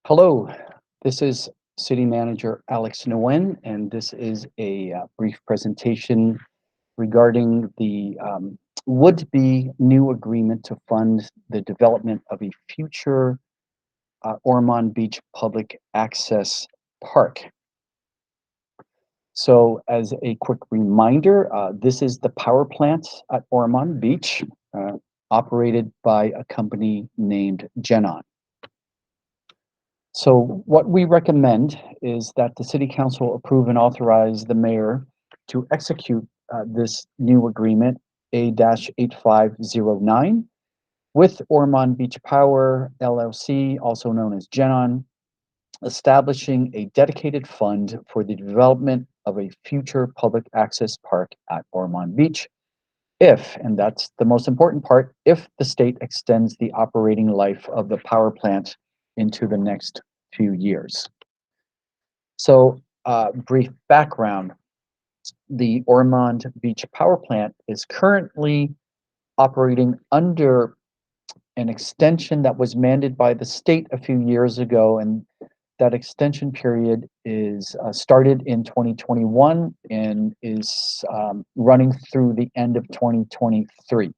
Hello, this is City Manager Alex Nguyen, and this is a brief presentation regarding the would-be new agreement to fund the development of a future Ormond Beach public access park. So as a quick reminder, this is the power plant at Ormond Beach, operated by a company named Genon. So what we recommend is that the City Council approve and authorize the mayor to execute this new agreement, A-8509, with Ormond Beach Power LLC, also known as Genon, establishing a dedicated fund for the development of a future public access park at Ormond Beach if, and that's the most important part, if the state extends the operating life of the power plant into the next few years. So, brief background. The Ormond Beach Power Plant is currently operating under an extension that was mandated by the state a few years ago, and that extension period is started in 2021 and is running through the end of 2023.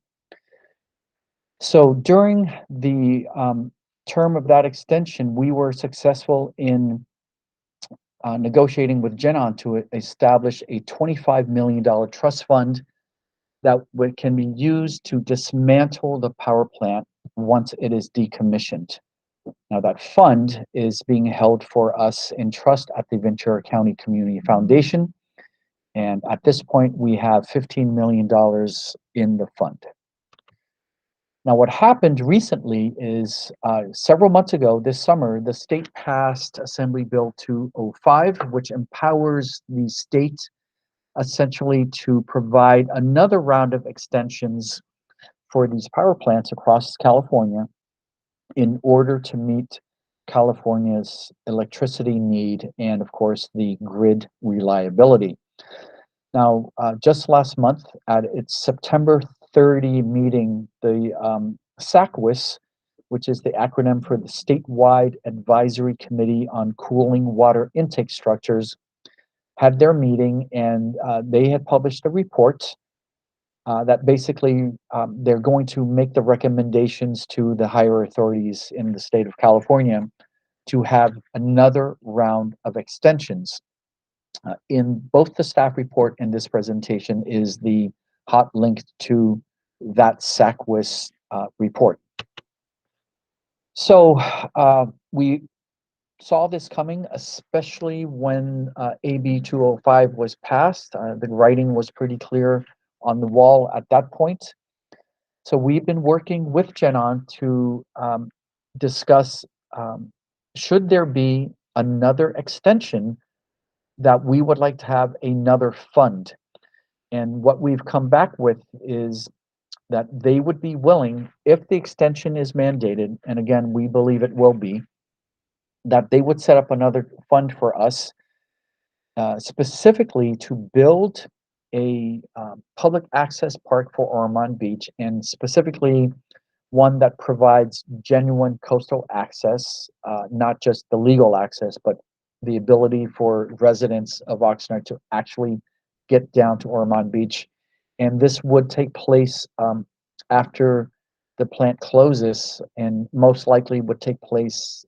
So during the term of that extension, we were successful in negotiating with Genon to establish a $25 million trust fund that can be used to dismantle the power plant once it is decommissioned. Now, that fund is being held for us in trust at the Ventura County Community Foundation. And at this point, we have $15 million in the fund. Now, what happened recently is several months ago, this summer, the state passed Assembly Bill 205, which empowers the state essentially to provide another round of extensions for these power plants across California in order to meet California's electricity need and, of course, the grid reliability. Now, just last month at its September 30 meeting, the SACWIS, which is the acronym for the Statewide Advisory Committee on Cooling Water Intake Structures, had their meeting, and they had published a report that basically they're going to make the recommendations to the higher authorities in the state of California to have another round of extensions. In both the staff report and this presentation is the hot link to that SACWIS report. So we saw this coming, especially when AB 205 was passed. The writing was pretty clear on the wall at that point. So we've been working with Genon to discuss should there be another extension that we would like to have another fund. And what we've come back with is that they would be willing, if the extension is mandated, and again, we believe it will be, that they would set up another fund for us, specifically to build a public access park for Ormond Beach, and specifically one that provides genuine coastal access, not just the legal access, but the ability for residents of Oxnard to actually get down to Ormond Beach. And this would take place after the plant closes, and most likely would take place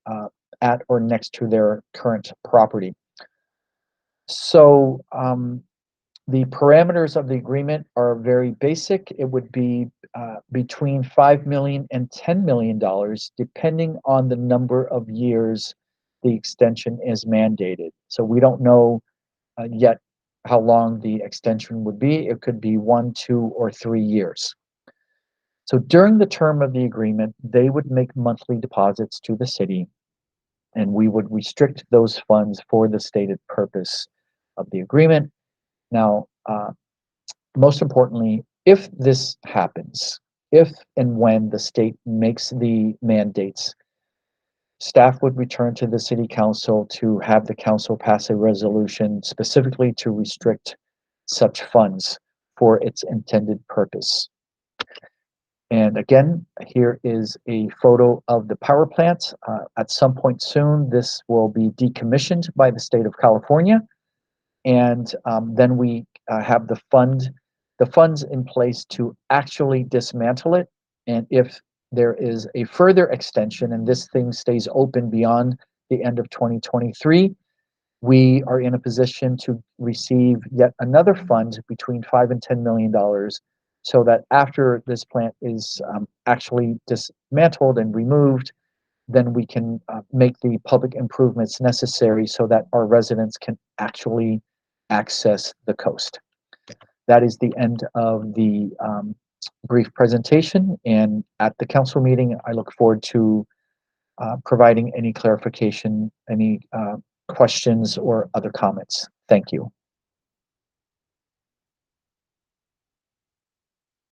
at or next to their current property. So the parameters of the agreement are very basic. It would be between $5 million and $10 million, depending on the number of years the extension is mandated. So we don't know yet how long the extension would be. It could be 1, 2, or 3 years. So during the term of the agreement, they would make monthly deposits to the city, and we would restrict those funds for the stated purpose of the agreement. Now, most importantly, if this happens, if and when the state makes the mandates, staff would return to the city council to have the council pass a resolution specifically to restrict such funds for its intended purpose. And again, here is a photo of the power plant. At some point soon, this will be decommissioned by the state of California, and then we have the funds in place to actually dismantle it. And if there is a further extension and this thing stays open beyond the end of 2023, we are in a position to receive yet another fund between $5 and $10 million, so that after this plant is actually dismantled and removed, then we can make the public improvements necessary so that our residents can actually access the coast. That is the end of the brief presentation, and at the council meeting, I look forward to providing any clarification, any questions, or other comments. Thank you.